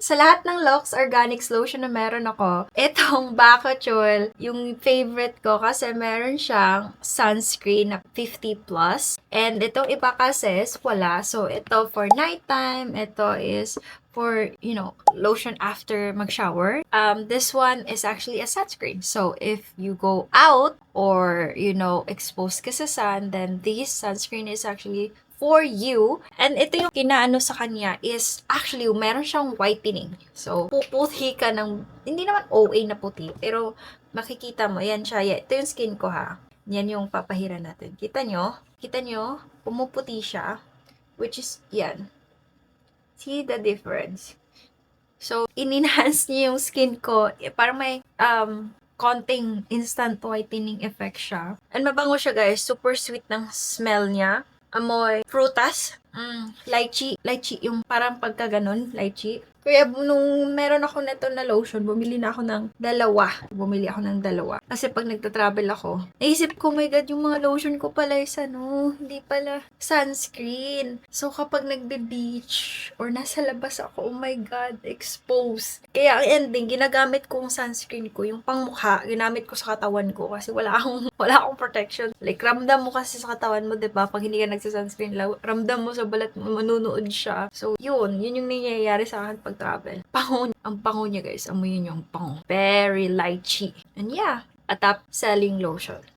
Sa lahat ng Lux Organics lotion na meron ako, itong Bacachol, yung favorite ko kasi meron siyang sunscreen na 50 plus. And itong iba kasi wala. So, ito for nighttime. Ito is for, lotion after mag-shower. This one is actually a sunscreen. So, if you go out or, exposed ka sa sun, then this sunscreen is actually for you. And ito yung kinaano sa kanya is actually meron siyang whitening. So, puputi ka ng, hindi naman OA na puti, pero makikita mo, yan siya. Ito yung skin ko ha. Yan yung papahiran natin. Kita nyo? Kita nyo? Pumuputi siya. Which is, yan. See the difference? So, in-enhance niya yung skin ko. Parang may, konting instant whitening effect siya. And mabango siya guys. Super sweet ng smell niya. Amoy prutas. Lychee. Lychee, yung parang pagka ganun, lychee. Kaya nung meron ako neto na lotion, bumili na ako ng dalawa. Bumili ako ng dalawa. Kasi pag nagta-travel ako, naisip ko, my God, yung mga lotion ko pala is hindi pala sunscreen. So kapag nagbe-beach or nasa labas ako, oh my God, exposed. Kaya ang ending, ginagamit kong sunscreen ko, yung pangmukha, ginamit ko sa katawan ko kasi wala akong protection. Like, ramdam mo kasi sa katawan mo, diba? Pag hindi ka nagsa-sunscreen, ramdam mo sa balat mo, manunood siya. So, yun yung nangyayari sa akin pag travel. Ang pango niya guys, amoy yun yung pango. Very lychee. And yeah, a top selling lotion.